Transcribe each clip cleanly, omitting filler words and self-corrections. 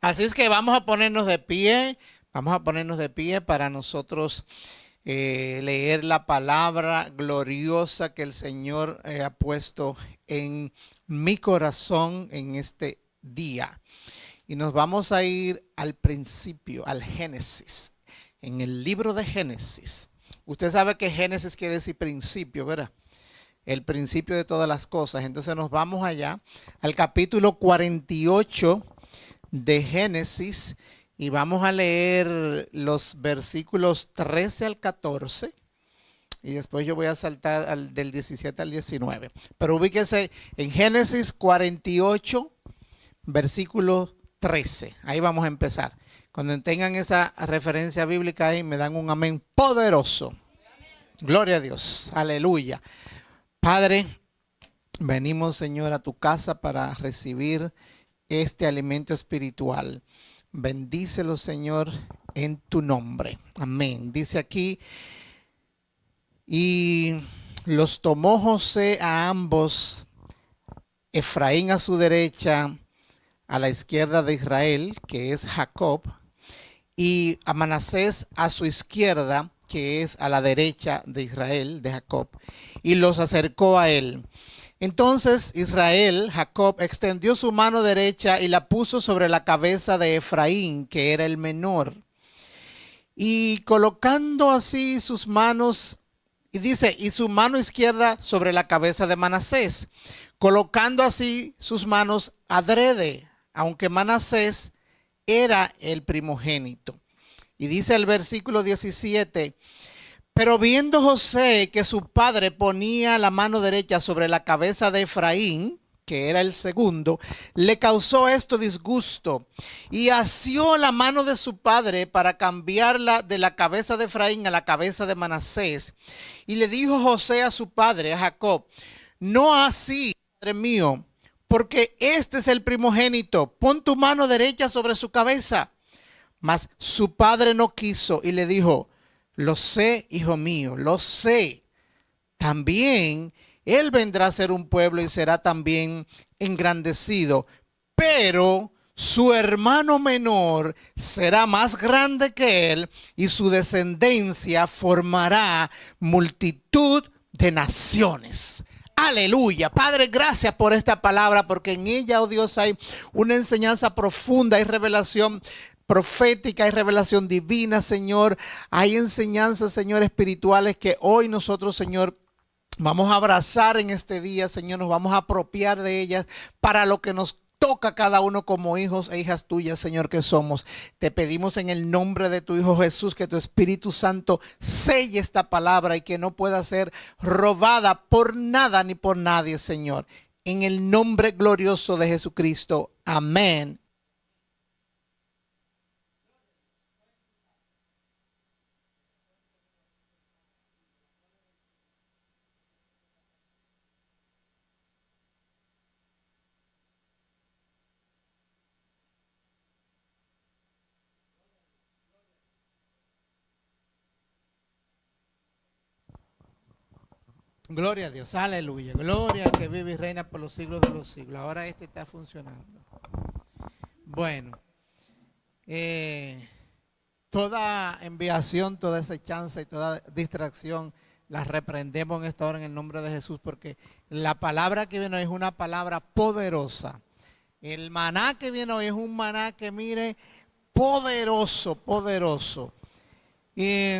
Así es que vamos a ponernos de pie, para nosotros leer la palabra gloriosa que el Señor ha puesto en mi corazón en este día. Y nos vamos a ir al principio, al Génesis, en el libro de Génesis. Usted sabe que Génesis quiere decir principio, ¿verdad? El principio de todas las cosas. Entonces nos vamos allá al capítulo 48 de Génesis y vamos a leer los versículos 13 al 14 y después yo voy a saltar del 17 al 19. Pero ubíquese en Génesis 48, versículo 13. Ahí vamos a empezar. Cuando tengan esa referencia bíblica ahí, me dan un amén poderoso. Gloria a Dios. Aleluya. Padre, venimos, Señor, a tu casa para recibir este alimento espiritual. Bendícelo, Señor, en tu nombre. Amén. Dice aquí, y los tomó José a ambos, Efraín a su derecha, a la izquierda de Israel, que es Jacob, y a Manasés a su izquierda, que es a la derecha de Israel, de Jacob, y los acercó a él. Entonces Israel, Jacob, extendió su mano derecha y la puso sobre la cabeza de Efraín, que era el menor. Y colocando así sus manos, y dice, y su mano izquierda sobre la cabeza de Manasés, colocando así sus manos adrede, aunque Manasés era el primogénito. Y dice el versículo 17, pero viendo José que su padre ponía la mano derecha sobre la cabeza de Efraín, que era el segundo, le causó esto disgusto y asió la mano de su padre para cambiarla de la cabeza de Efraín a la cabeza de Manasés. Y le dijo José a su padre, a Jacob, no así, padre mío, porque este es el primogénito, pon tu mano derecha sobre su cabeza. Mas su padre no quiso y le dijo, lo sé, hijo mío, lo sé. También él vendrá a ser un pueblo y será también engrandecido, pero su hermano menor será más grande que él y su descendencia formará multitud de naciones. Aleluya. Padre, gracias por esta palabra, porque en ella, oh Dios, hay una enseñanza profunda y revelación profética y revelación divina, Señor. Hay enseñanzas, Señor, espirituales que hoy nosotros, Señor, vamos a abrazar en este día, Señor. Nos vamos a apropiar de ellas para lo que nos toca cada uno como hijos e hijas tuyas, Señor, que somos. Te pedimos en el nombre de tu Hijo Jesús que tu Espíritu Santo selle esta palabra y que no pueda ser robada por nada ni por nadie, Señor. En el nombre glorioso de Jesucristo. Amén. Gloria a Dios, aleluya. Gloria al que vive y reina por los siglos de los siglos. Ahora este está funcionando. Bueno, toda enviación, toda acechanza y toda distracción la reprendemos en esta hora en el nombre de Jesús, porque la palabra que viene hoy es una palabra poderosa. El maná que viene hoy es un maná que, mire, poderoso, poderoso. Y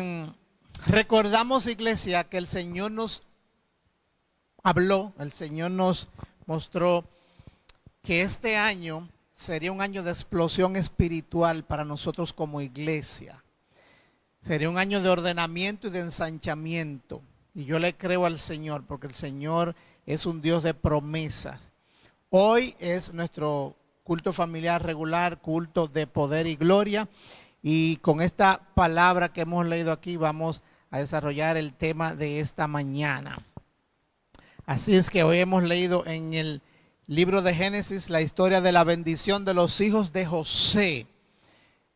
recordamos, iglesia, que el Señor nos habló, el Señor nos mostró que este año sería un año de explosión espiritual para nosotros como iglesia. Sería un año de ordenamiento y de ensanchamiento. Y yo le creo al Señor, porque el Señor es un Dios de promesas. Hoy es nuestro culto familiar regular, culto de poder y gloria. Y con esta palabra que hemos leído aquí vamos a desarrollar el tema de esta mañana. Así es que hoy hemos leído en el libro de Génesis la historia de la bendición de los hijos de José,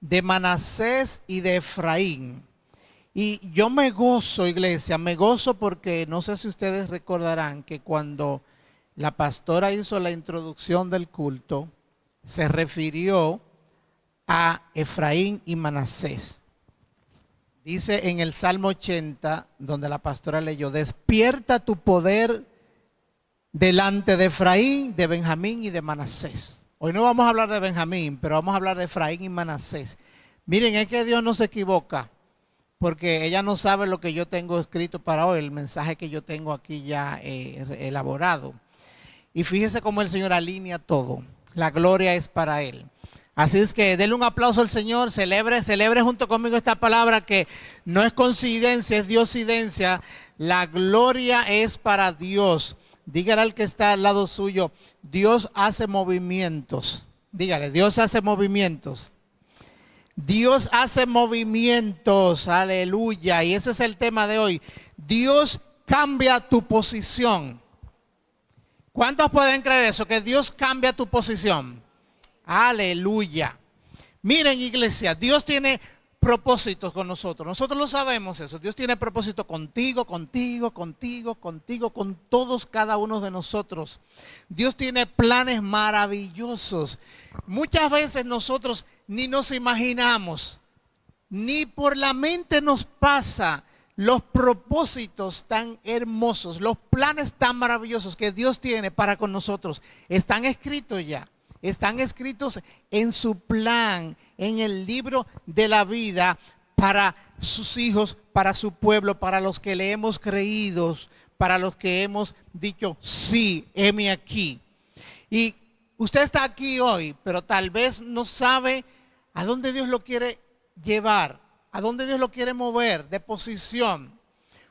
de Manasés y de Efraín. Y yo me gozo, iglesia, me gozo porque no sé si ustedes recordarán que cuando la pastora hizo la introducción del culto, se refirió a Efraín y Manasés. Dice en el Salmo 80, donde la pastora leyó, despierta tu poder delante de Efraín, de Benjamín y de Manasés. Hoy no vamos a hablar de Benjamín, pero vamos a hablar de Efraín y Manasés. Miren, es que Dios no se equivoca, porque ella no sabe lo que yo tengo escrito para hoy, el mensaje que yo tengo aquí ya elaborado. Y fíjese cómo el Señor alinea todo. La gloria es para Él. Así es que denle un aplauso al Señor, celebre junto conmigo esta palabra que no es coincidencia, es diosidencia. La gloria es para Dios. Dígale al que está al lado suyo, Dios hace movimientos. Dígale, Dios hace movimientos. Dios hace movimientos, aleluya. Y ese es el tema de hoy. Dios cambia tu posición. ¿Cuántos pueden creer eso? Que Dios cambia tu posición. Aleluya. Miren, iglesia, Dios tiene propósitos con nosotros. Nosotros lo sabemos eso. Dios tiene propósito contigo, con todos, cada uno de nosotros. Dios tiene planes maravillosos. Muchas veces nosotros ni nos imaginamos, ni por la mente nos pasa los propósitos tan hermosos, los planes tan maravillosos que Dios tiene para con nosotros. Están escritos ya. Están escritos en su plan, en el libro de la vida para sus hijos, para su pueblo, para los que le hemos creído, para los que hemos dicho, sí, heme aquí. Y usted está aquí hoy, pero tal vez no sabe a dónde Dios lo quiere llevar, a dónde Dios lo quiere mover de posición.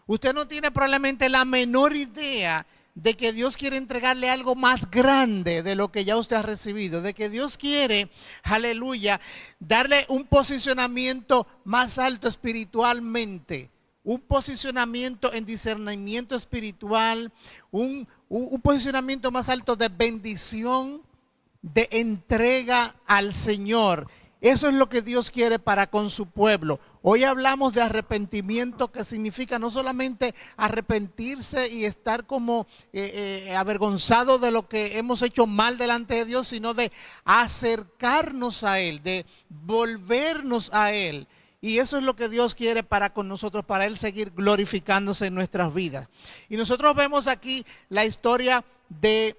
Usted no tiene probablemente la menor idea de que Dios quiere entregarle algo más grande de lo que ya usted ha recibido, de que Dios quiere, aleluya, darle un posicionamiento más alto espiritualmente, un posicionamiento en discernimiento espiritual, un posicionamiento más alto de bendición, de entrega al Señor. Eso es lo que Dios quiere para con su pueblo. Hoy hablamos de arrepentimiento, que significa no solamente arrepentirse y estar como avergonzado de lo que hemos hecho mal delante de Dios, sino de acercarnos a Él, de volvernos a Él. Y eso es lo que Dios quiere para con nosotros, para Él seguir glorificándose en nuestras vidas. Y nosotros vemos aquí la historia de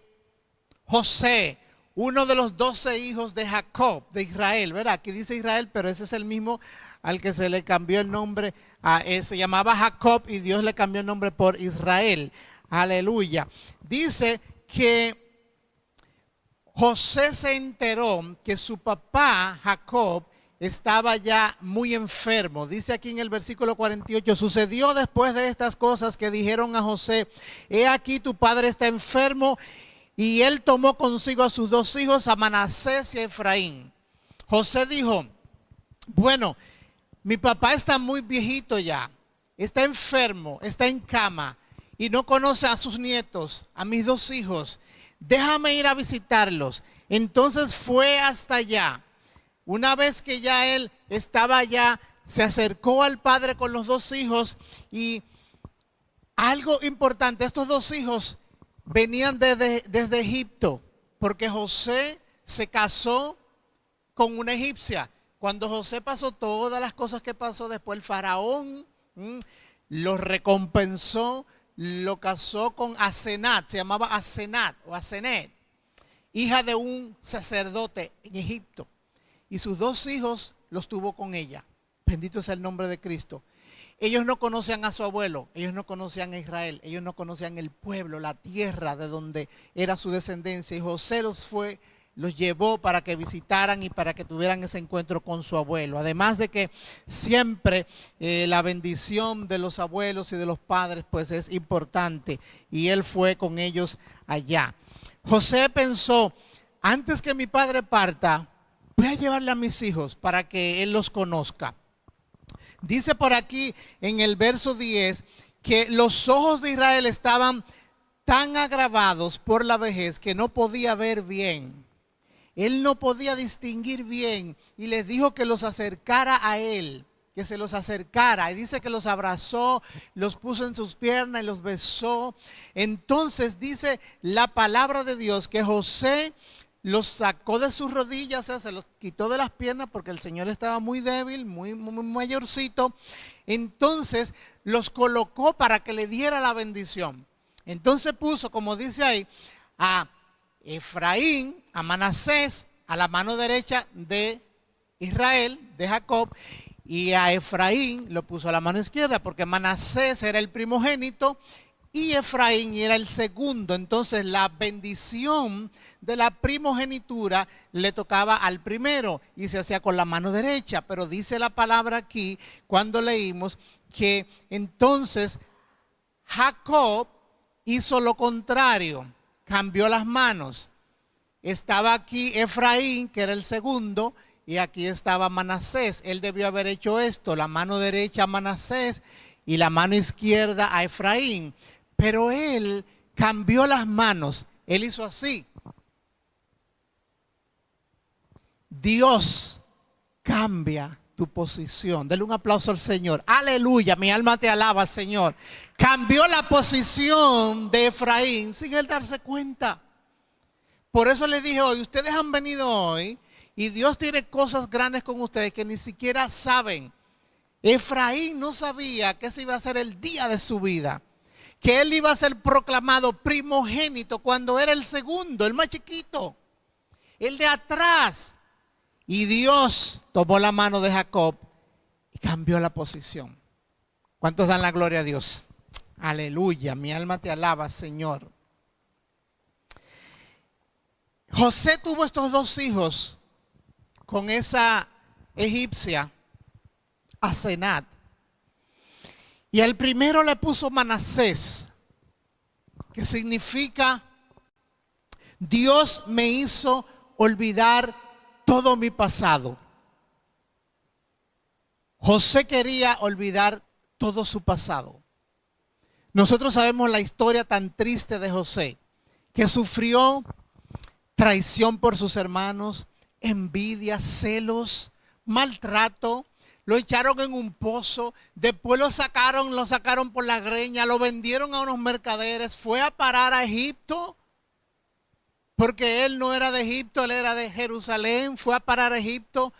José, uno de los 12 hijos de Jacob, de Israel, ¿verdad? Aquí dice Israel, pero ese es el mismo al que se le cambió el nombre, se llamaba Jacob y Dios le cambió el nombre por Israel. Aleluya. Dice que José se enteró que su papá, Jacob, estaba ya muy enfermo. Dice aquí en el versículo 48, sucedió después de estas cosas que dijeron a José, he aquí tu padre está enfermo. Y él tomó consigo a sus 2 hijos, a Manasés y a Efraín. José dijo, bueno, mi papá está muy viejito ya, está enfermo, está en cama y no conoce a sus nietos, a mis 2 hijos. Déjame ir a visitarlos. Entonces fue hasta allá. Una vez que ya él estaba allá, se acercó al padre con los 2 hijos y algo importante, estos 2 hijos venían desde Egipto, porque José se casó con una egipcia. Cuando José pasó todas las cosas que pasó, después el faraón lo recompensó, lo casó con Asenat, se llamaba Asenat o Asenet, hija de un sacerdote en Egipto. Y sus 2 hijos los tuvo con ella. Bendito sea el nombre de Cristo. Ellos no conocían a su abuelo, ellos no conocían a Israel, ellos no conocían el pueblo, la tierra de donde era su descendencia. Y José los llevó para que visitaran y para que tuvieran ese encuentro con su abuelo. Además de que siempre la bendición de los abuelos y de los padres pues es importante. Y él fue con ellos allá. José pensó, antes que mi padre parta, voy a llevarle a mis hijos para que él los conozca. Dice por aquí en el verso 10 que los ojos de Israel estaban tan agravados por la vejez que no podía ver bien. Él no podía distinguir bien y les dijo que los acercara a él, que se los acercara. Y dice que los abrazó, los puso en sus piernas y los besó. Entonces dice la palabra de Dios que José los sacó de sus rodillas, o sea, se los quitó de las piernas porque el Señor estaba muy débil, muy mayorcito. Entonces los colocó para que le diera la bendición. Entonces puso, como dice ahí, a Efraín, a Manasés, a la mano derecha de Israel, de Jacob, y a Efraín lo puso a la mano izquierda porque Manasés era el primogénito y Efraín era el segundo. Entonces la bendición de la primogenitura le tocaba al primero y se hacía con la mano derecha. Pero dice la palabra aquí, cuando leímos, que entonces Jacob hizo lo contrario, cambió las manos. Estaba aquí Efraín, que era el segundo, y aquí estaba Manasés. Él debió haber hecho esto, la mano derecha a Manasés y la mano izquierda a Efraín. Pero él cambió las manos, él hizo así. Dios cambia tu posición. Dele un aplauso al Señor. Aleluya, mi alma te alaba, Señor. Cambió la posición de Efraín sin él darse cuenta. Por eso les dije hoy, ustedes han venido hoy y Dios tiene cosas grandes con ustedes que ni siquiera saben. Efraín no sabía que ese iba a ser el día de su vida, que él iba a ser proclamado primogénito cuando era el segundo, el más chiquito, el de atrás. Y Dios tomó la mano de Jacob y cambió la posición. ¿Cuántos dan la gloria a Dios? Aleluya, mi alma te alaba, Señor. José tuvo estos dos hijos con esa egipcia, Asenat. Y el primero le puso Manasés, que significa Dios me hizo olvidar todo mi pasado. José quería olvidar todo su pasado. Nosotros sabemos la historia tan triste de José, que sufrió traición por sus hermanos, envidia, celos, maltrato. Lo echaron en un pozo, después lo sacaron por la greña, lo vendieron a unos mercaderes, fue a parar a Egipto, porque él no era de Egipto, él era de Jerusalén, fue a parar a Egipto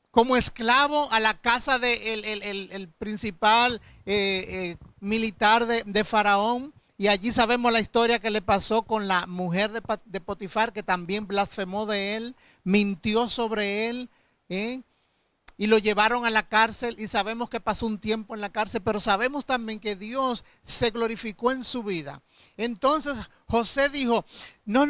como esclavo a la casa del principal militar de Faraón. Y allí sabemos la historia que le pasó con la mujer de Potifar, que también blasfemó de él, mintió sobre él, y lo llevaron a la cárcel y sabemos que pasó un tiempo en la cárcel, pero sabemos también que Dios se glorificó en su vida. Entonces José dijo, no,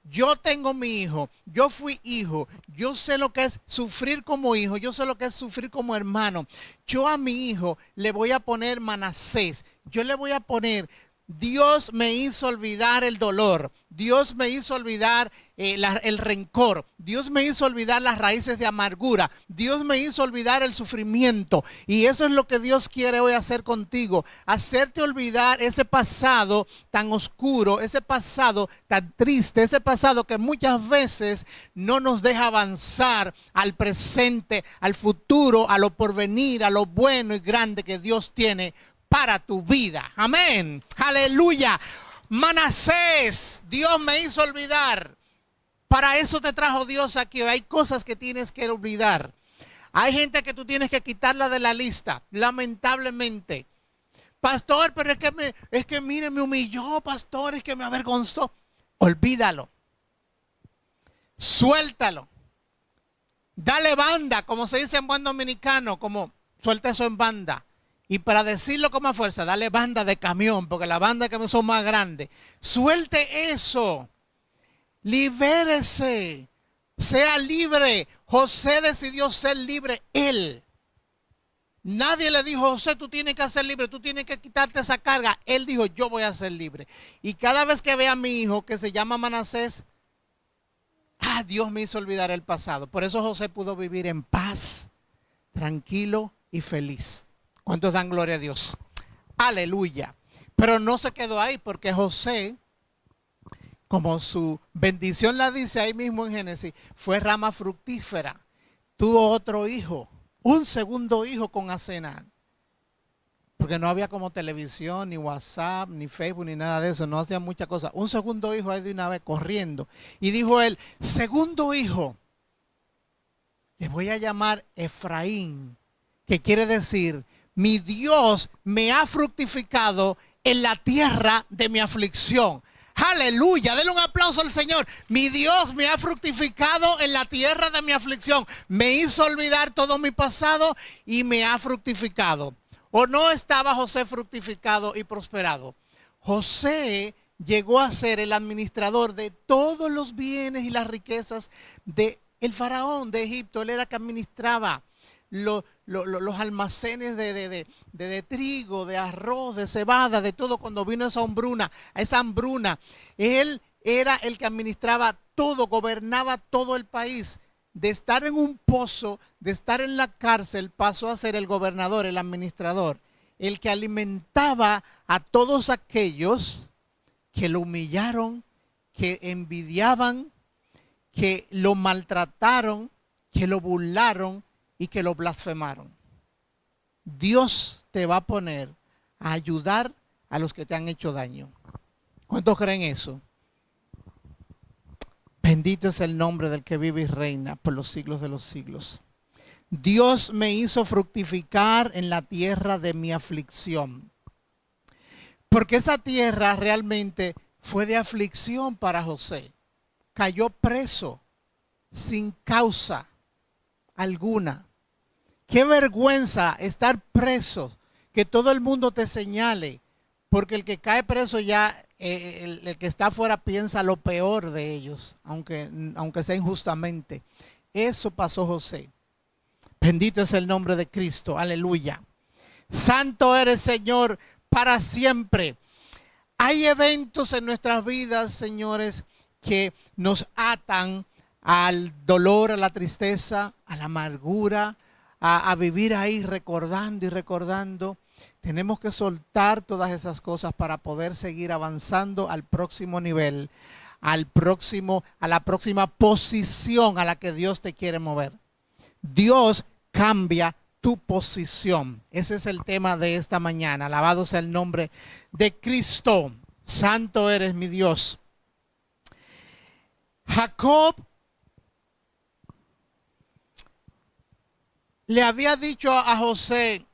yo tengo mi hijo, yo fui hijo, yo sé lo que es sufrir como hijo, yo sé lo que es sufrir como hermano. Yo a mi hijo le voy a poner Manasés, yo le voy a poner, Dios me hizo olvidar el dolor, Dios me hizo olvidar el rencor, Dios me hizo olvidar las raíces de amargura, Dios me hizo olvidar el sufrimiento. Y eso es lo que Dios quiere hoy hacer contigo, hacerte olvidar ese pasado tan oscuro, ese pasado tan triste, ese pasado que muchas veces no nos deja avanzar al presente, al futuro, a lo porvenir, a lo bueno y grande que Dios tiene para tu vida. Amén. Aleluya. Manasés, Dios me hizo olvidar. Para eso te trajo Dios aquí. Hay cosas que tienes que olvidar. Hay gente que tú tienes que quitarla de la lista, lamentablemente. Pastor, pero es que mire, me humilló, pastor, es que me avergonzó. Olvídalo. Suéltalo. Dale banda, como se dice en buen dominicano, como suelta eso en banda. Y para decirlo con más fuerza, dale banda de camión, porque las bandas de camión son más grandes. Suelte eso. Libérese. Sea libre. José decidió ser libre él. Nadie le dijo, José, tú tienes que ser libre, tú tienes que quitarte esa carga. Él dijo, yo voy a ser libre. Y cada vez que vea a mi hijo, que se llama Manasés, Dios me hizo olvidar el pasado. Por eso José pudo vivir en paz, tranquilo y feliz. ¿Cuántos dan gloria a Dios? Aleluya. Pero no se quedó ahí, porque José, como su bendición la dice ahí mismo en Génesis, fue rama fructífera. Tuvo otro hijo, un segundo hijo con Asenat. porque no había como televisión, ni WhatsApp, ni Facebook, ni nada de eso, no hacían muchas cosas. Un segundo hijo ahí de una vez corriendo. Y dijo él, segundo hijo, le voy a llamar Efraín, que quiere decir, mi Dios me ha fructificado en la tierra de mi aflicción. Aleluya, denle un aplauso al Señor. Mi Dios me ha fructificado en la tierra de mi aflicción. Me hizo olvidar todo mi pasado y me ha fructificado. ¿O no estaba José fructificado y prosperado? José llegó a ser el administrador de todos los bienes y las riquezas del faraón de Egipto. Él era que administraba los almacenes de trigo, de arroz, de cebada, de todo. Cuando vino esa hambruna, él era el que administraba todo, gobernaba todo el país. De estar en un pozo, de estar en la cárcel, pasó a ser el gobernador, el administrador, el que alimentaba a todos aquellos que lo humillaron, que envidiaban, que lo maltrataron, que lo burlaron y que lo blasfemaron. Dios te va a poner a ayudar a los que te han hecho daño. ¿Cuántos creen eso? Bendito es el nombre del que vive y reina por los siglos de los siglos. Dios me hizo fructificar en la tierra de mi aflicción. Porque esa tierra realmente fue de aflicción para José. Cayó preso sin causa alguna. Qué vergüenza estar preso, que todo el mundo te señale, porque el que cae preso ya, el que está afuera piensa lo peor de ellos, aunque sea injustamente. Eso pasó José. Bendito es el nombre de Cristo, aleluya. Santo eres, Señor, para siempre. Hay eventos en nuestras vidas, señores, que nos atan al dolor, a la tristeza, a la amargura, a vivir ahí recordando y recordando. Tenemos que soltar todas esas cosas para poder seguir avanzando al próximo nivel, a la próxima posición a la que Dios te quiere mover. Dios cambia tu posición. Ese es el tema de esta mañana. Alabado sea el nombre de Cristo. Santo eres mi Dios. Jacob le había dicho a José,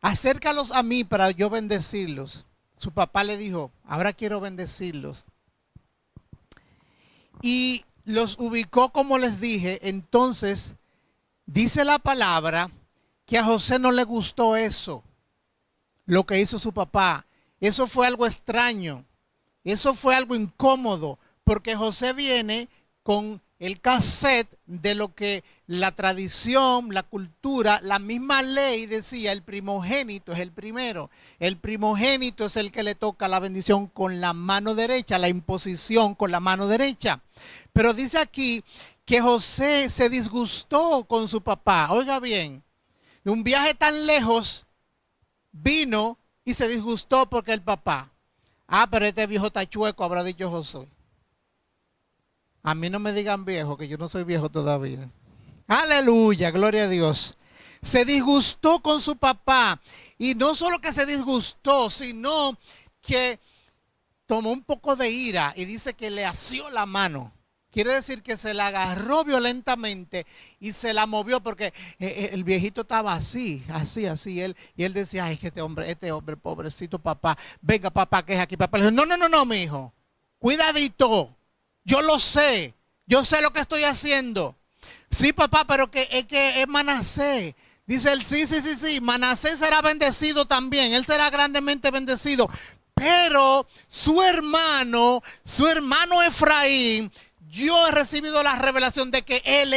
acércalos a mí para yo bendecirlos. Su papá le dijo, ahora quiero bendecirlos. Y los ubicó como les dije. Entonces, dice la palabra que a José no le gustó eso, lo que hizo su papá. Eso fue algo extraño. Eso fue algo incómodo, porque José viene con el cassette de lo que la tradición, la cultura, la misma ley decía, el primogénito es el primero. El primogénito es el que le toca la bendición con la mano derecha, la imposición con la mano derecha. Pero dice aquí que José se disgustó con su papá. Oiga bien, de un viaje tan lejos vino y se disgustó porque el papá. Pero este viejo está chueco, habrá dicho José. A mí no me digan viejo, que yo no soy viejo todavía. Aleluya, gloria a Dios. Se disgustó con su papá. Y no solo que se disgustó, sino que tomó un poco de ira y dice que le asió la mano. Quiere decir que se la agarró violentamente y se la movió porque el viejito estaba así. Y él decía, ay, que este hombre, pobrecito papá. Venga, papá, que es aquí. Papá le dijo, no, mi hijo. Cuidadito. Yo lo sé. Yo sé lo que estoy haciendo. Sí, papá, pero es que es Manasés. Dice él, sí. Manasés será bendecido también. Él será grandemente bendecido. Pero su hermano Efraín, yo he recibido la revelación de que él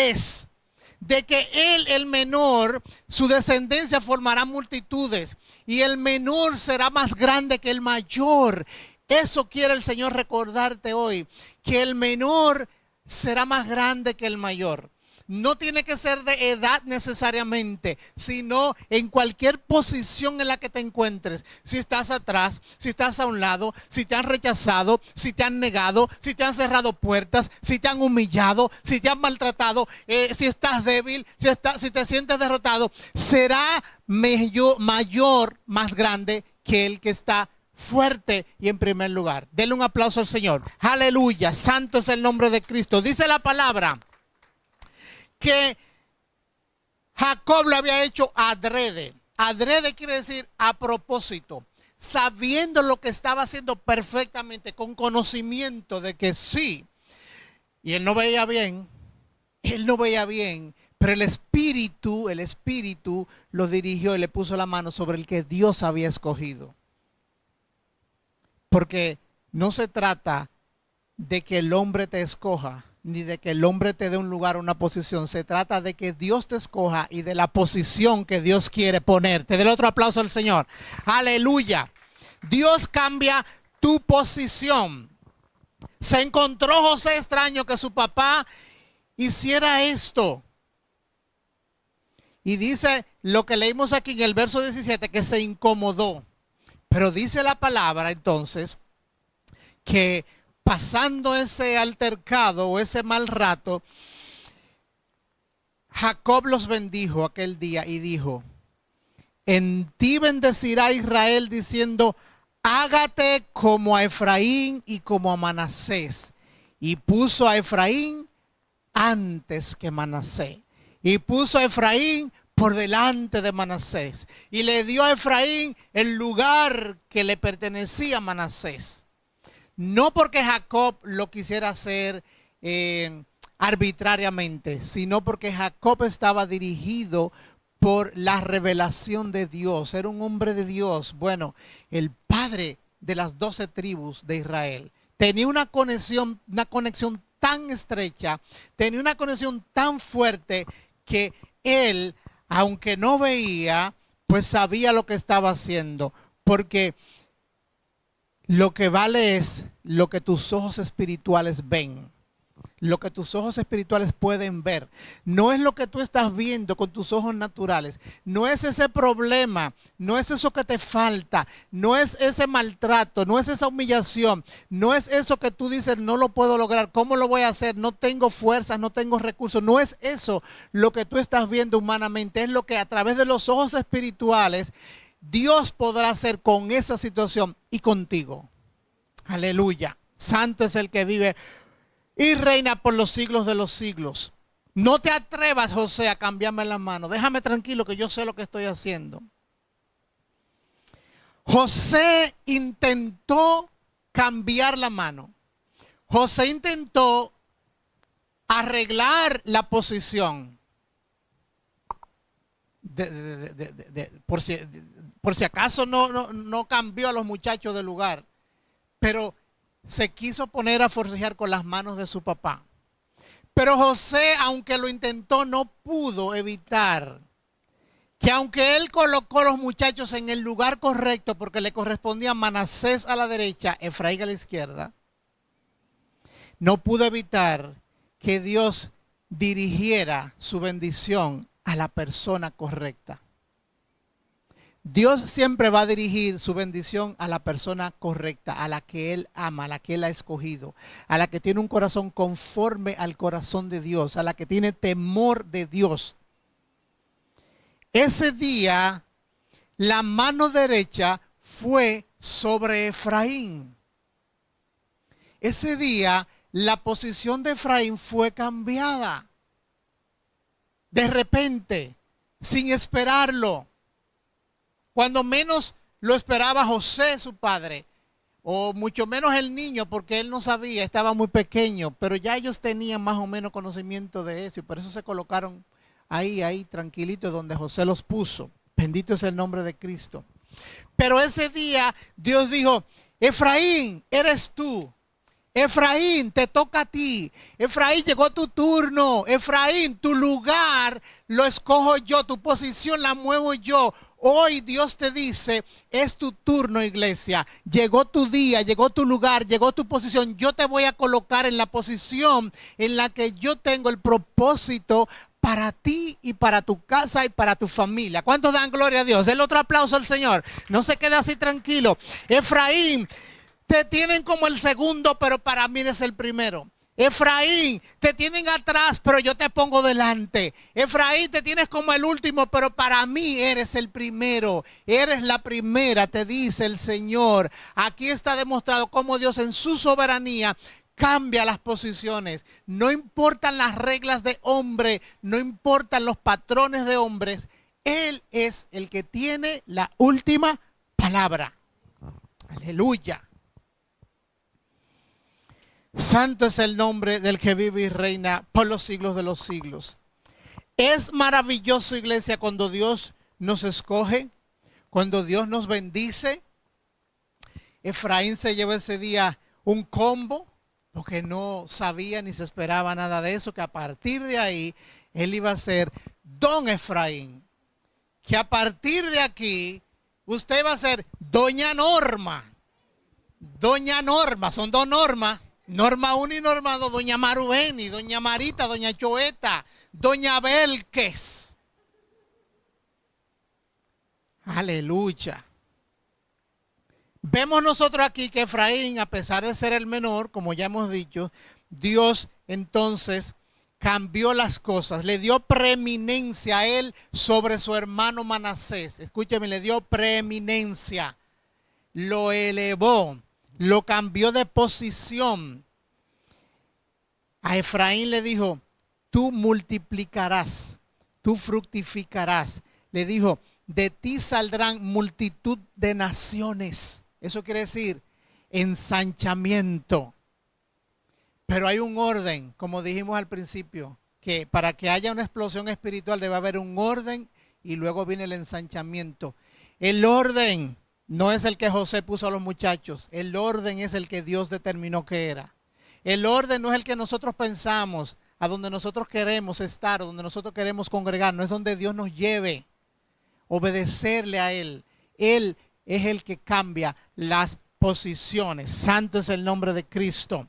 el menor, su descendencia formará multitudes y el menor será más grande que el mayor. Eso quiere el Señor recordarte hoy, que el menor será más grande que el mayor. no tiene que ser de edad necesariamente, sino en cualquier posición en la que te encuentres. Si estás atrás, si estás a un lado, si te han rechazado, si te han negado, si te han cerrado puertas, si te han humillado, si te han maltratado, si estás débil, si te sientes derrotado, será mayor, más grande que el que está fuerte y en primer lugar. Denle un aplauso al Señor. Aleluya, santo es el nombre de Cristo. Dice la palabra que Jacob lo había hecho adrede. Adrede quiere decir a propósito, sabiendo lo que estaba haciendo perfectamente, con conocimiento de que sí. Y él no veía bien, pero el Espíritu lo dirigió y le puso la mano sobre el que Dios había escogido. Porque no se trata de que el hombre te escoja, ni de que el hombre te dé un lugar o una posición. Se trata de que Dios te escoja y de la posición que Dios quiere ponerte. Dele otro aplauso al Señor. Aleluya. Dios cambia tu posición. Se encontró José extraño que su papá hiciera esto. Y dice lo que leímos aquí en el verso 17, que se incomodó. Pero dice la palabra entonces que pasando ese altercado o ese mal rato, Jacob los bendijo aquel día y dijo: en ti bendecirá Israel diciendo: hágate como a Efraín y como a Manasés. Y puso a Efraín antes que Manasés. Y puso a Efraín por delante de Manasés. Y le dio a Efraín el lugar que le pertenecía a Manasés. No porque Jacob lo quisiera hacer arbitrariamente, sino porque Jacob estaba dirigido por la revelación de Dios. Era un hombre de Dios. Bueno, el padre de las 12 tribus de Israel. Tenía una conexión tan estrecha, tenía una conexión tan fuerte que él, aunque no veía, pues sabía lo que estaba haciendo. Porque lo que vale es lo que tus ojos espirituales ven. Lo que tus ojos espirituales pueden ver. No es lo que tú estás viendo con tus ojos naturales. No es ese problema. No es eso que te falta. No es ese maltrato. No es esa humillación. No es eso que tú dices: no lo puedo lograr. ¿Cómo lo voy a hacer? No tengo fuerzas, no tengo recursos. No es eso lo que tú estás viendo humanamente. Es lo que a través de los ojos espirituales Dios podrá hacer con esa situación y contigo. Aleluya. Santo es el que vive y reina por los siglos de los siglos. No te atrevas, José, a cambiarme la mano. Déjame tranquilo que yo sé lo que estoy haciendo. José intentó cambiar la mano. José intentó arreglar la posición. Por si acaso no cambió a los muchachos del lugar. Pero se quiso poner a forcejear con las manos de su papá. Pero José, aunque lo intentó, no pudo evitar que, aunque él colocó a los muchachos en el lugar correcto, porque le correspondía Manasés a la derecha, Efraín a la izquierda, no pudo evitar que Dios dirigiera su bendición a la persona correcta. Dios siempre va a dirigir su bendición a la persona correcta, a la que Él ama, a la que Él ha escogido, a la que tiene un corazón conforme al corazón de Dios, a la que tiene temor de Dios. Ese día, la mano derecha fue sobre Efraín. Ese día, la posición de Efraín fue cambiada. De repente, sin esperarlo. Cuando menos lo esperaba José, su padre, o mucho menos el niño, porque él no sabía, estaba muy pequeño, pero ya ellos tenían más o menos conocimiento de eso, y por eso se colocaron ahí, tranquilitos, donde José los puso. Bendito es el nombre de Cristo. Pero ese día Dios dijo: Efraín, eres tú. Efraín, te toca a ti. Efraín, llegó tu turno. Efraín, tu lugar lo escojo yo, tu posición la muevo yo. Hoy Dios te dice, es tu turno, iglesia. Llegó tu día, llegó tu lugar, llegó tu posición. Yo te voy a colocar en la posición en la que yo tengo el propósito para ti y para tu casa y para tu familia. ¿Cuántos dan gloria a Dios? El otro aplauso al Señor. No se quede así tranquilo. Efraín, te tienen como el segundo, pero para mí eres el primero. Efraín, te tienen atrás, pero yo te pongo delante. Efraín, te tienes como el último, pero para mí eres el primero. Eres la primera, te dice el Señor. Aquí está demostrado cómo Dios en su soberanía cambia las posiciones. No importan las reglas de hombre, no importan los patrones de hombres. Él es el que tiene la última palabra. Aleluya. Santo es el nombre del que vive y reina por los siglos de los siglos. Es maravilloso, iglesia, cuando Dios nos escoge, cuando Dios nos bendice. Efraín se llevó ese día un combo, porque no sabía ni se esperaba nada de eso, que a partir de ahí él iba a ser don Efraín. Que a partir de aquí usted va a ser doña Norma. Doña Norma, son dos normas. Norma 1 y Norma 2, doña Marubeni, doña Marita, doña Choeta, doña Belkes. Aleluya. Vemos nosotros aquí que Efraín, a pesar de ser el menor, como ya hemos dicho, Dios entonces cambió las cosas, le dio preeminencia a él sobre su hermano Manasés. Escúcheme, le dio preeminencia, lo elevó, lo cambió de posición. A Efraín le dijo, tú multiplicarás, tú fructificarás. Le dijo, de ti saldrán multitud de naciones. Eso quiere decir ensanchamiento. Pero hay un orden, como dijimos al principio, que para que haya una explosión espiritual debe haber un orden y luego viene el ensanchamiento. El orden no es el que José puso a los muchachos. El orden es el que Dios determinó que era. El orden no es el que nosotros pensamos, a donde nosotros queremos estar, donde nosotros queremos congregar. No es donde Dios nos lleve. Obedecerle a Él. Él es el que cambia las posiciones. Santo es el nombre de Cristo.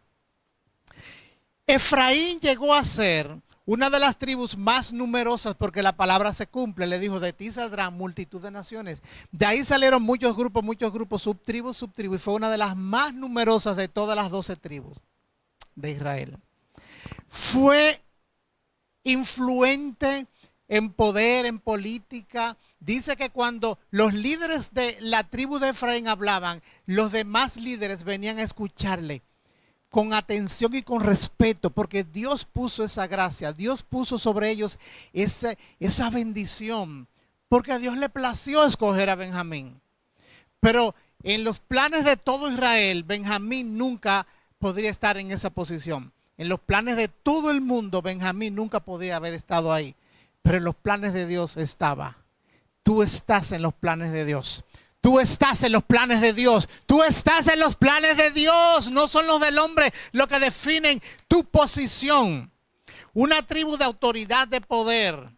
Efraín llegó a ser una de las tribus más numerosas porque la palabra se cumple. Le dijo, de ti saldrán multitud de naciones. De ahí salieron muchos grupos, subtribus. Y fue una de las más numerosas de todas las 12 tribus de Israel. Fue influente en poder, en política. Dice que cuando los líderes de la tribu de Efraín hablaban, los demás líderes venían a escucharle con atención y con respeto, porque Dios puso esa gracia, Dios puso sobre ellos esa bendición, porque a Dios le plació escoger a Benjamín. Pero en los planes de todo Israel, Benjamín nunca podría estar en esa posición. En los planes de todo el mundo, Benjamín nunca podía haber estado ahí. Pero en los planes de Dios estaba. Tú estás en los planes de Dios. Tú estás en los planes de Dios. Tú estás en los planes de Dios. No son los del hombre los que definen tu posición. Una tribu de autoridad, de poder,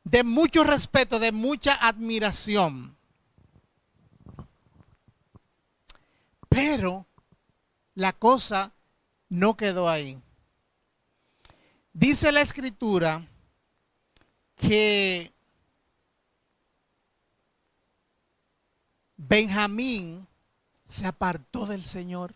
de mucho respeto, de mucha admiración. Pero la cosa no quedó ahí. Dice la Escritura que Benjamín se apartó del Señor.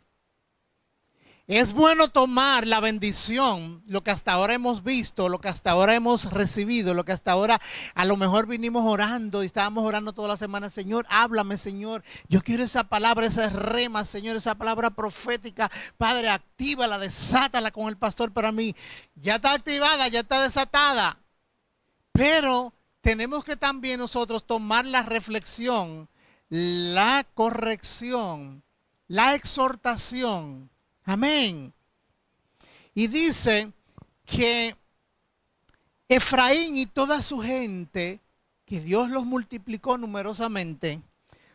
Es bueno tomar la bendición, lo que hasta ahora hemos visto, lo que hasta ahora hemos recibido, lo que hasta ahora a lo mejor vinimos orando y estábamos orando toda la semana. Señor, háblame, Señor. Yo quiero esa palabra, esa rema, Señor, esa palabra profética. Padre, actívala, desátala con el pastor para mí. Ya está activada, ya está desatada. Pero tenemos que también nosotros tomar la reflexión, la corrección, la exhortación. Amén. Y dice que Efraín y toda su gente, que Dios los multiplicó numerosamente,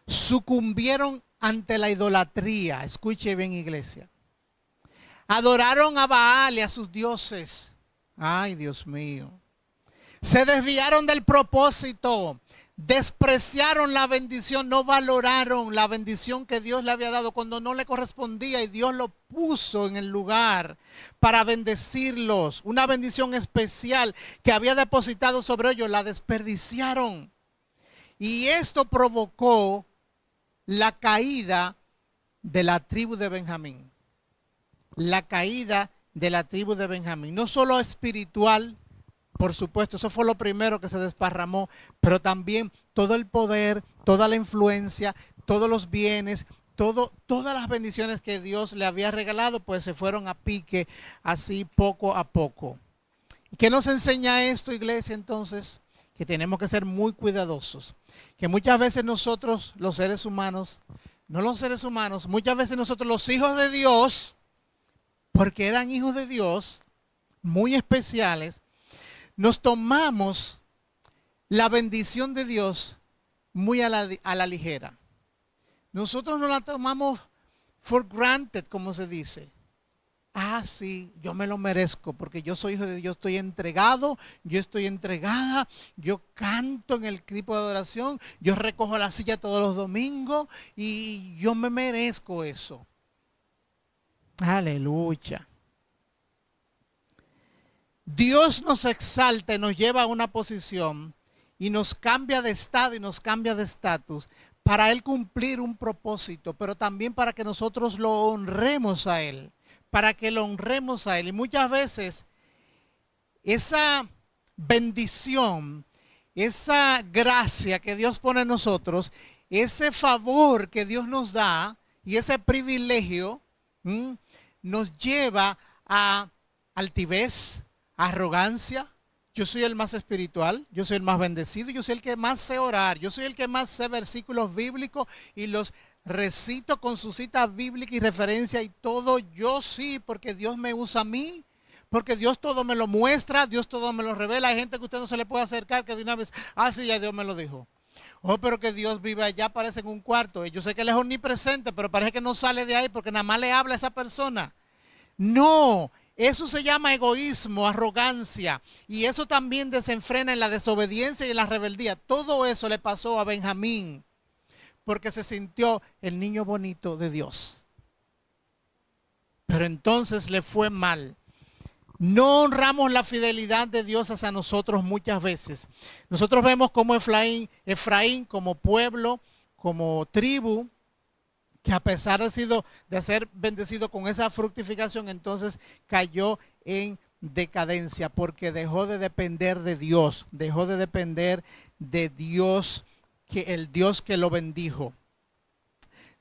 sucumbieron ante la idolatría. Escuche bien, iglesia. Adoraron a Baal y a sus dioses. Ay, Dios mío. Se desviaron del propósito. Despreciaron la bendición, no valoraron la bendición que Dios le había dado cuando no le correspondía y Dios lo puso en el lugar para bendecirlos. Una bendición especial que había depositado sobre ellos, la desperdiciaron. Y esto provocó la caída de la tribu de Benjamín. La caída de la tribu de Benjamín. No solo espiritual, por supuesto, eso fue lo primero que se desparramó, pero también todo el poder, toda la influencia, todos los bienes, todas las bendiciones que Dios le había regalado, pues se fueron a pique así poco a poco. ¿Qué nos enseña esto, iglesia, entonces? Que tenemos que ser muy cuidadosos. Que muchas veces nosotros, los seres humanos, no los seres humanos, muchas veces nosotros, los hijos de Dios, porque eran hijos de Dios, muy especiales, nos tomamos la bendición de Dios muy a la ligera. Nosotros no la tomamos for granted, como se dice. Ah, sí, yo me lo merezco porque yo soy hijo de Dios, yo estoy entregado, yo estoy entregada, yo canto en el equipo de adoración, yo recojo la silla todos los domingos y yo me merezco eso. Aleluya. Dios nos exalta y nos lleva a una posición y nos cambia de estado y nos cambia de estatus para Él cumplir un propósito, pero también para que nosotros lo honremos a Él, para que lo honremos a Él. Y muchas veces esa bendición, esa gracia que Dios pone en nosotros, ese favor que Dios nos da y ese privilegio nos lleva a altivez, arrogancia. Yo soy el más espiritual, yo soy el más bendecido, yo soy el que más sé orar, yo soy el que más sé versículos bíblicos y los recito con su cita bíblica y referencia y todo. Yo sí, porque Dios me usa a mí, porque Dios todo me lo muestra, Dios todo me lo revela. Hay gente que usted no se le puede acercar que de una vez, ah, sí, ya Dios me lo dijo. Oh, pero que Dios vive allá, parece en un cuarto. Yo sé que Él es omnipresente, pero parece que no sale de ahí porque nada más le habla a esa persona. No, eso se llama egoísmo, arrogancia. Y eso también desenfrena en la desobediencia y en la rebeldía. Todo eso le pasó a Benjamín porque se sintió el niño bonito de Dios. Pero entonces le fue mal. No honramos la fidelidad de Dios hacia nosotros muchas veces. Nosotros vemos como Efraín como pueblo, como tribu, que a pesar de ser bendecido con esa fructificación, entonces cayó en decadencia porque dejó de depender de Dios, dejó de depender de Dios, que el Dios que lo bendijo.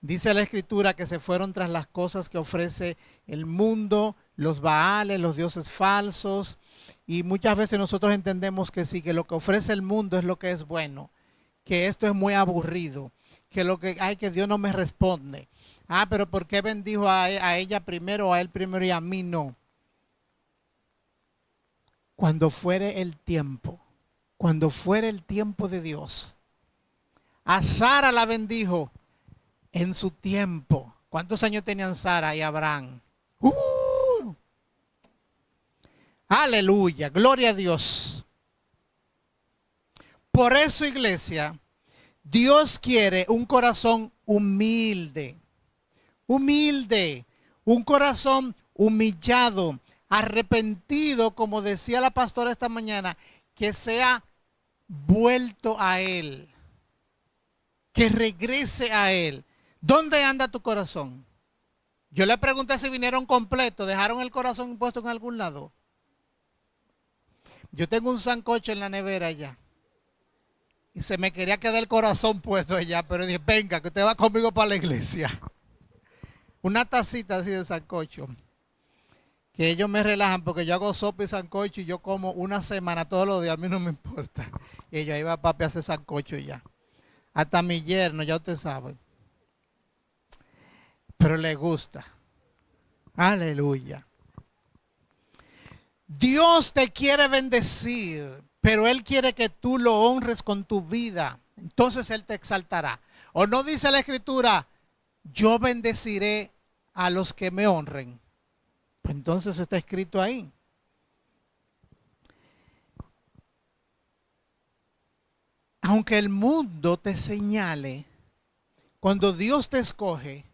Dice la Escritura que se fueron tras las cosas que ofrece el mundo, los baales, los dioses falsos, y muchas veces nosotros entendemos que sí, que lo que ofrece el mundo es lo que es bueno, que esto es muy aburrido, que lo que hay, que Dios no me responde. Ah, pero ¿por qué bendijo a ella primero, a él primero y a mí no? Cuando fuere el tiempo de Dios. A Sara la bendijo en su tiempo. ¿Cuántos años tenían Sara y Abraham? Aleluya, gloria a Dios. Por eso, iglesia, Dios quiere un corazón humilde, un corazón humillado, arrepentido, como decía la pastora esta mañana, que sea vuelto a Él, que regrese a Él. ¿Dónde anda tu corazón? Yo le pregunté si vinieron completos, ¿dejaron el corazón puesto en algún lado? Yo tengo un sancocho en la nevera allá. Y se me quería quedar el corazón puesto allá, pero dije, venga, que usted va conmigo para la iglesia. Una tacita así de sancocho. Que ellos me relajan porque yo hago sopa y sancocho y yo como una semana todos los días, a mí no me importa. Y ellos, ahí va papi a hacer sancocho ya. Hasta mi yerno, ya usted sabe. Pero le gusta. Aleluya. Dios te quiere bendecir, pero Él quiere que tú lo honres con tu vida. Entonces Él te exaltará. ¿O no dice la Escritura? yo bendeciré a los que me honren. Pues entonces está escrito ahí. Aunque el mundo te señale, cuando Dios te escoge,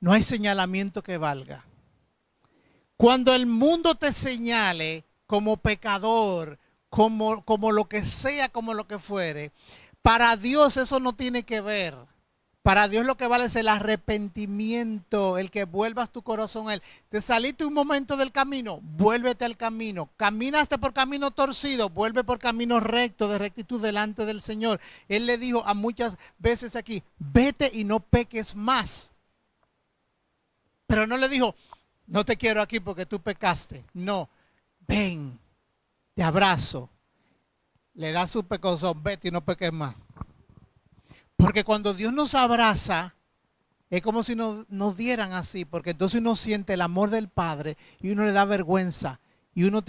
no hay señalamiento que valga. Cuando el mundo te señale como pecador, como lo que sea, como lo que fuere, para Dios eso no tiene que ver. Para Dios lo que vale es el arrepentimiento, el que vuelvas tu corazón a Él. Te saliste un momento del camino, vuélvete al camino. Caminaste por camino torcido, vuelve por camino recto, de rectitud delante del Señor. Él le dijo a muchas veces aquí, vete y no peques más. Pero no le dijo, no te quiero aquí porque tú pecaste. No, ven, te abrazo, le da su pecozón, vete y no peques más. Porque cuando Dios nos abraza, es como si nos dieran así, porque entonces uno siente el amor del Padre y uno le da vergüenza. Y uno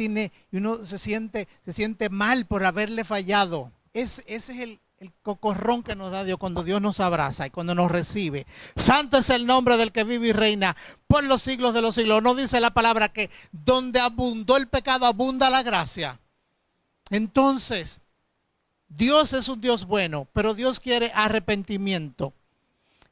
se siente mal por haberle fallado. Ese es el cocorrón que nos da Dios cuando Dios nos abraza y cuando nos recibe. Santo es el nombre del que vive y reina por los siglos de los siglos. ¿No dice la palabra que donde abundó el pecado abunda la gracia? Entonces, Dios es un Dios bueno, pero Dios quiere arrepentimiento.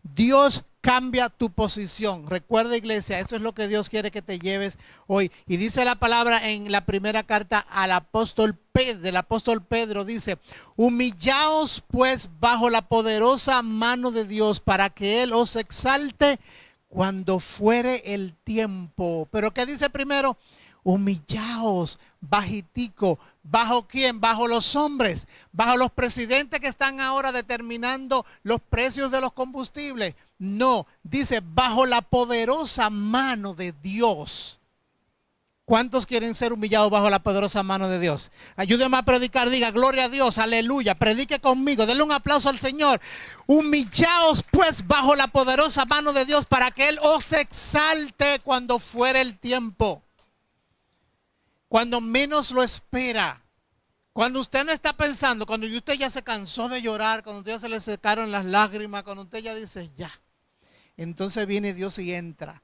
Dios cambia tu posición. Recuerda, iglesia, eso es lo que Dios quiere que te lleves hoy. Y dice la palabra en la primera carta al apóstol Pedro, del apóstol Pedro, dice, humillaos pues bajo la poderosa mano de Dios para que Él os exalte cuando fuere el tiempo. Pero ¿qué dice primero? Humillaos, bajitico. ¿Bajo quién? Bajo los hombres, bajo los presidentes que están ahora determinando los precios de los combustibles. No, dice bajo la poderosa mano de Dios. ¿Cuántos quieren ser humillados bajo la poderosa mano de Dios? Ayúdeme a predicar, diga gloria a Dios, aleluya, predique conmigo, denle un aplauso al Señor. Humillaos pues bajo la poderosa mano de Dios para que Él os exalte cuando fuere el tiempo. Cuando menos lo espera, cuando usted no está pensando, cuando usted ya se cansó de llorar, cuando usted ya se le secaron las lágrimas, cuando usted ya dice ya, entonces viene Dios y entra.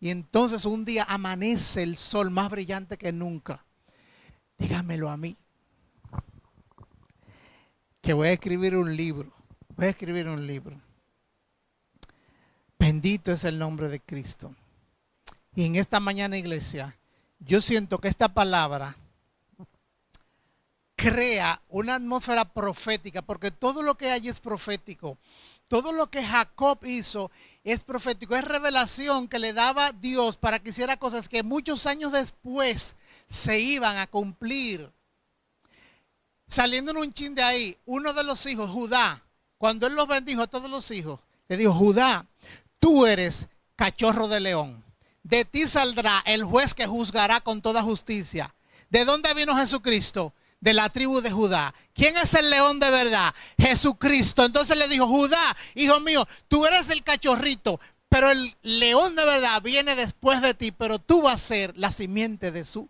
Y entonces un día amanece el sol más brillante que nunca. Dígamelo a mí, que voy a escribir un libro. Voy a escribir un libro. Bendito es el nombre de Cristo. Y en esta mañana, iglesia, yo siento que esta palabra crea una atmósfera profética, porque todo lo que hay es profético. Todo lo que Jacob hizo es profético, es revelación que le daba Dios para que hiciera cosas que muchos años después se iban a cumplir. Saliendo en un chin de ahí, uno de los hijos, Judá, cuando él los bendijo a todos los hijos, le dijo, Judá, tú eres cachorro de león. De ti saldrá el juez que juzgará con toda justicia. ¿De dónde vino Jesucristo? De la tribu de Judá. ¿Quién es el león de verdad? Jesucristo. Entonces le dijo, Judá, hijo mío, tú eres el cachorrito, pero el león de verdad viene después de ti, pero tú vas a ser la simiente de su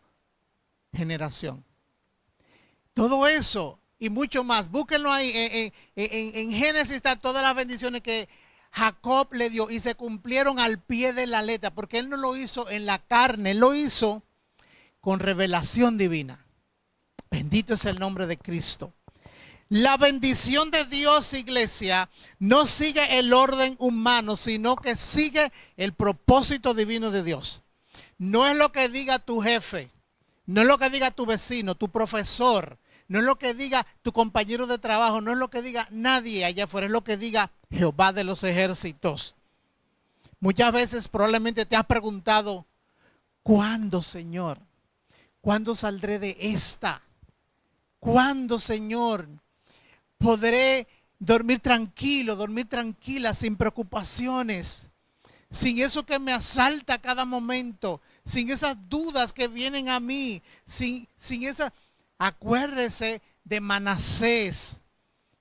generación. Todo eso y mucho más, búsquenlo ahí. En Génesis están todas las bendiciones que Jacob le dio y se cumplieron al pie de la letra, porque él no lo hizo en la carne, él lo hizo con revelación divina. Bendito es el nombre de Cristo. La bendición de Dios, iglesia, no sigue el orden humano, sino que sigue el propósito divino de Dios. No es lo que diga tu jefe, no es lo que diga tu vecino, tu profesor, no es lo que diga tu compañero de trabajo, no es lo que diga nadie allá afuera, es lo que diga Jehová de los ejércitos. Muchas veces probablemente te has preguntado, ¿cuándo, Señor? ¿Cuándo saldré de esta? ¿Cuándo, Señor, podré dormir tranquilo, dormir tranquila, sin preocupaciones? Sin eso que me asalta a cada momento, sin esas dudas que vienen a mí, sin esa... Acuérdese de Manasés,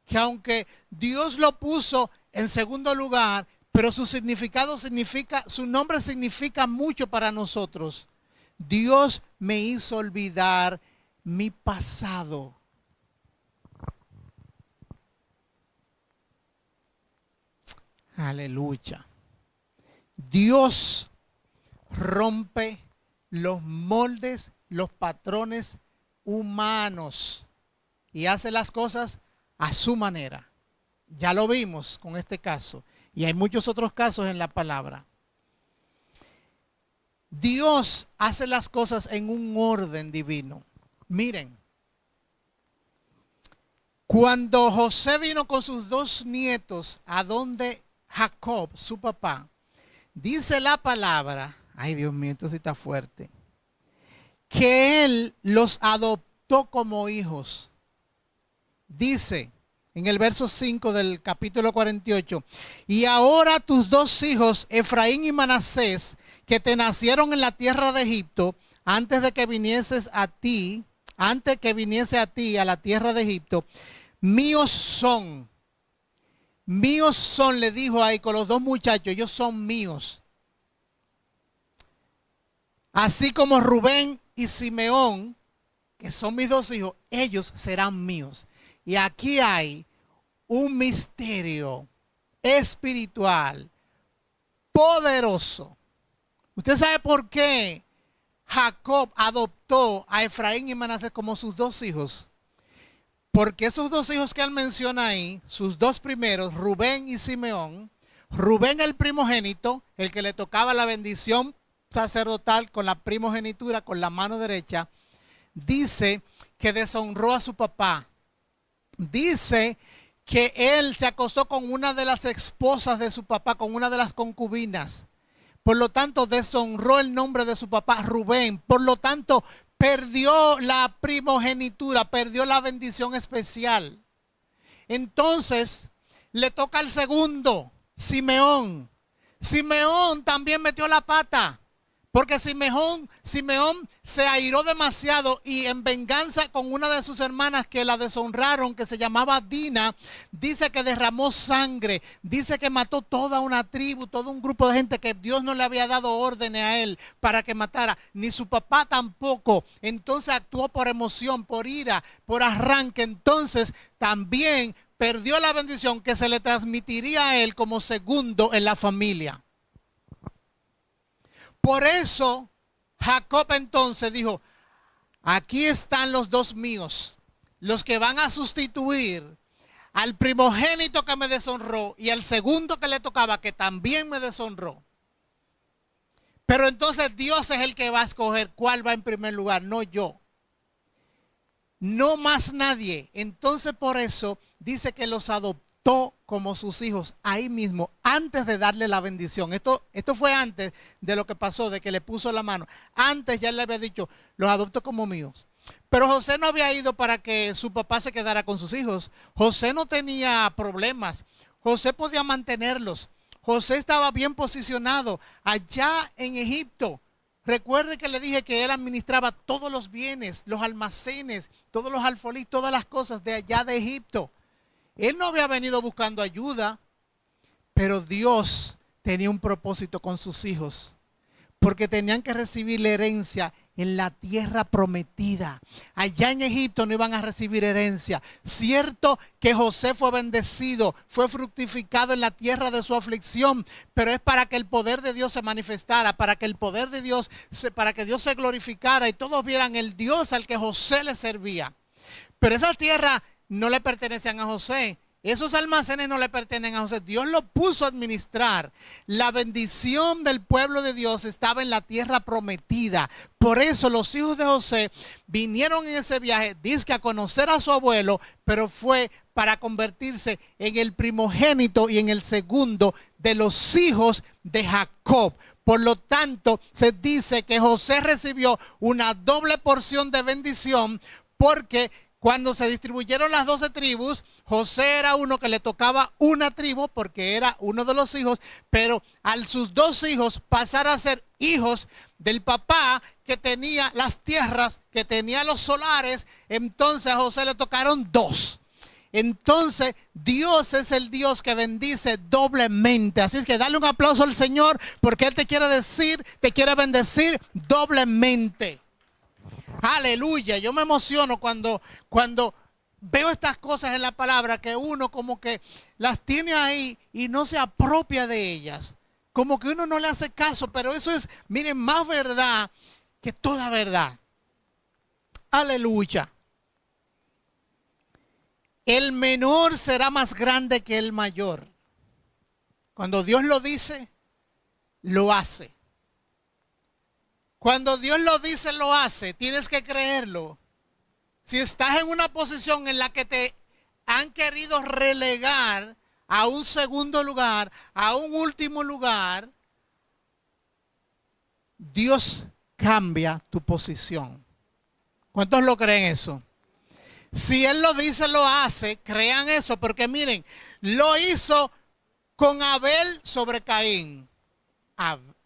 que aunque Dios lo puso en segundo lugar, pero su significado significa, su nombre significa mucho para nosotros. Dios me hizo olvidar mi pasado. Aleluya. Dios rompe los moldes, los patrones humanos y hace las cosas a su manera. Ya lo vimos con este caso y hay muchos otros casos en la palabra. Dios hace las cosas en un orden divino. Miren, cuando José vino con sus dos nietos a donde Jacob, su papá, dice la palabra, ay Dios mío, esto sí está fuerte, que él los adoptó como hijos. Dice en el verso 5 del capítulo 48, y ahora tus dos hijos, Efraín y Manasés, que te nacieron en la tierra de Egipto, antes de que vinieses a ti, antes que viniese a ti a la tierra de Egipto, míos son, le dijo ahí con los dos muchachos, ellos son míos. Así como Rubén y Simeón, que son mis dos hijos, ellos serán míos. Y aquí hay un misterio espiritual poderoso. ¿Usted sabe por qué Jacob adoptó a Efraín y Manasés como sus dos hijos? Porque esos dos hijos que él menciona ahí, sus dos primeros, Rubén y Simeón, Rubén el primogénito, el que le tocaba la bendición sacerdotal con la primogenitura, con la mano derecha, dice que deshonró a su papá. Dice que él se acostó con una de las esposas de su papá, con una de las concubinas. Por lo tanto, deshonró el nombre de su papá, Rubén. Por lo tanto, perdió la primogenitura, perdió la bendición especial. Entonces, le toca al segundo, Simeón. Simeón también metió la pata. Porque Simeón se airó demasiado y en venganza con una de sus hermanas que la deshonraron, que se llamaba Dina, dice que derramó sangre, dice que mató toda una tribu, todo un grupo de gente que Dios no le había dado órdenes a él para que matara, ni su papá tampoco. Entonces actuó por emoción, por ira, por arranque. Entonces también perdió la bendición que se le transmitiría a él como segundo en la familia. Por eso Jacob entonces dijo, aquí están los dos míos, los que van a sustituir al primogénito que me deshonró y al segundo que le tocaba que también me deshonró. Pero entonces Dios es el que va a escoger cuál va en primer lugar, no yo. No más nadie. Entonces por eso dice que los adoptó como sus hijos ahí mismo, antes de darle la bendición. Esto fue antes de lo que pasó, de que le puso la mano. Antes ya le había dicho, los adopto como míos. Pero José no había ido para que su papá se quedara con sus hijos. José no tenía problemas. José podía mantenerlos. José estaba bien posicionado allá en Egipto. Recuerde que le dije que él administraba todos los bienes, los almacenes, todos los alfolís, todas las cosas de allá de Egipto. Él no había venido buscando ayuda, pero Dios tenía un propósito con sus hijos, porque tenían que recibir la herencia en la tierra prometida. Allá en Egipto no iban a recibir herencia. Cierto que José fue bendecido, fue fructificado en la tierra de su aflicción, pero es para que el poder de Dios se manifestara, para que el poder de Dios, para que Dios se glorificara y todos vieran el Dios al que José le servía. Pero esa tierra no le pertenecían a José. Esos almacenes no le pertenecen a José. Dios lo puso a administrar. La bendición del pueblo de Dios estaba en la tierra prometida. Por eso los hijos de José vinieron en ese viaje, dizque a conocer a su abuelo, pero fue para convertirse en el primogénito y en el segundo de los hijos de Jacob. Por lo tanto, se dice que José recibió una doble porción de bendición porque cuando se distribuyeron las 12 tribus, José era uno que le tocaba una tribu porque era uno de los hijos, pero al sus dos hijos pasar a ser hijos del papá que tenía las tierras, que tenía los solares, entonces a José le tocaron dos. Entonces Dios es el Dios que bendice doblemente. Así es que dale un aplauso al Señor porque Él te quiere decir, te quiere bendecir doblemente. Aleluya, yo me emociono cuando veo estas cosas en la palabra que uno como que las tiene ahí y no se apropia de ellas. como que uno no le hace caso, pero eso es, miren, más verdad que toda verdad. Aleluya. El menor será más grande que el mayor. Cuando Dios lo dice, lo hace. Cuando Dios lo dice, lo hace. Tienes que creerlo. Si estás en una posición en la que te han querido relegar a un segundo lugar, a un último lugar, Dios cambia tu posición. ¿Cuántos lo creen eso? Si Él lo dice, lo hace, crean eso, porque miren, lo hizo con Abel sobre Caín.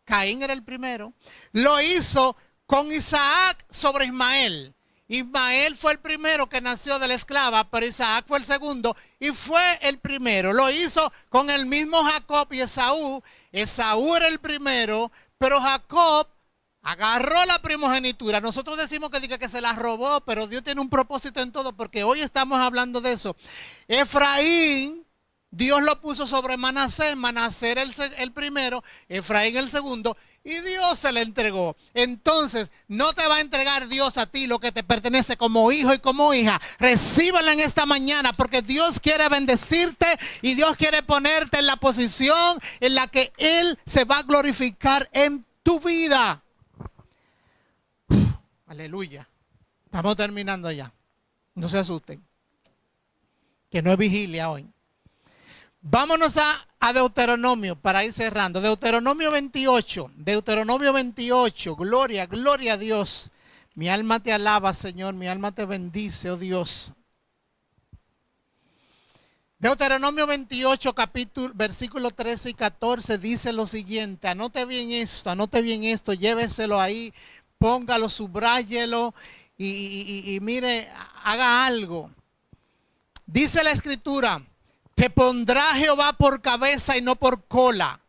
Caín era el primero. Lo hizo con Isaac sobre Ismael. Ismael fue el primero que nació de la esclava, pero Isaac fue el segundo y fue el primero. Lo hizo con el mismo Jacob y Esaú. Esaú era el primero, pero Jacob agarró la primogenitura. Nosotros decimos que se la robó, pero Dios tiene un propósito en todo, porque hoy estamos hablando de eso. Efraín, Dios lo puso sobre Manasés. Manasés era el primero, Efraín el segundo, y Dios se le entregó. Entonces, no te va a entregar Dios a ti lo que te pertenece como hijo y como hija. Recíbelo en esta mañana, porque Dios quiere bendecirte y Dios quiere ponerte en la posición en la que Él se va a glorificar en tu vida. Aleluya. Estamos terminando ya. No se asusten, que no es vigilia hoy. Vámonos a Deuteronomio para ir cerrando. Deuteronomio 28. Deuteronomio 28. Gloria, gloria a Dios. Mi alma te alaba, Señor. Mi alma te bendice, oh Dios. Deuteronomio 28, versículo 13 y 14 dice lo siguiente. Anote bien esto, lléveselo ahí, póngalo, subráyelo y mire, haga algo. Dice la Escritura: te pondrá Jehová por cabeza y no por cola,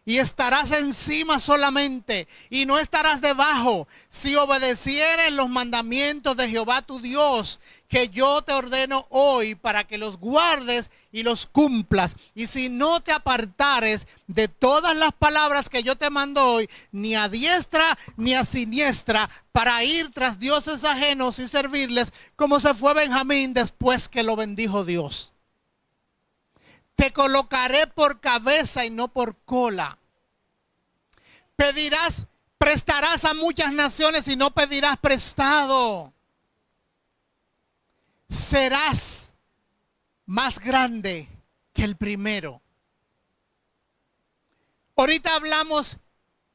y estarás encima solamente, y no estarás debajo, si obedecieres los mandamientos de Jehová tu Dios, que yo te ordeno hoy, para que los guardes y los cumplas. Y si no te apartares de todas las palabras que yo te mando hoy, ni a diestra ni a siniestra, para ir tras dioses ajenos y servirles, como se fue Benjamín después que lo bendijo Dios. Te colocaré por cabeza y no por cola. Prestarás a muchas naciones y no pedirás prestado. Serás más grande que el primero. Ahorita hablamos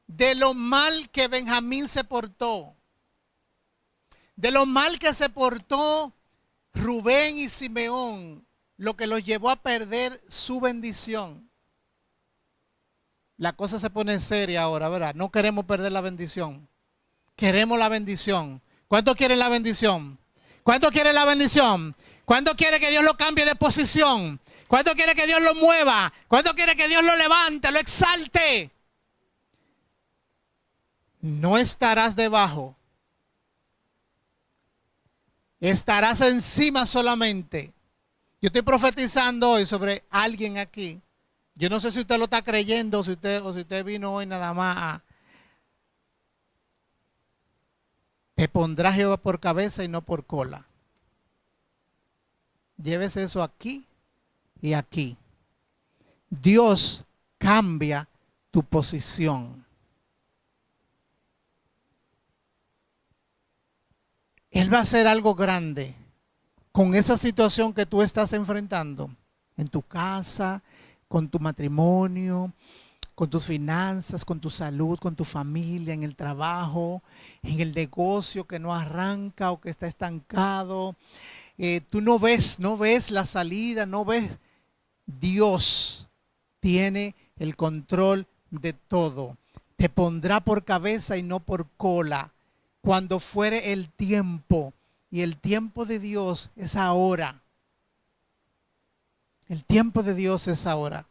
de lo mal que Benjamín se portó. De lo mal que se portó Rubén y Simeón, lo que los llevó a perder su bendición. La cosa se pone seria ahora, ¿verdad? No queremos perder la bendición. Queremos la bendición. ¿Cuánto quieren la bendición? ¿Cuánto quiere la bendición? ¿Cuánto quiere que Dios lo cambie de posición? ¿Cuánto quiere que Dios lo mueva? ¿Cuánto quiere que Dios lo levante, lo exalte? No estarás debajo. Estarás encima solamente. Yo estoy profetizando hoy sobre alguien aquí. Yo no sé si usted lo está creyendo o si usted vino hoy nada más te pondrá Jehová por cabeza y no por cola. Llévese eso aquí y aquí. Dios cambia tu posición. Él va a hacer algo grande con esa situación que tú estás enfrentando en tu casa, con tu matrimonio, con tus finanzas, con tu salud, con tu familia, en el trabajo, en el negocio que no arranca o que está estancado. Tú no ves la salida, no ves. Dios tiene el control de todo. Te pondrá por cabeza y no por cola cuando fuere el tiempo. Y el tiempo de Dios es ahora. El tiempo de Dios es ahora.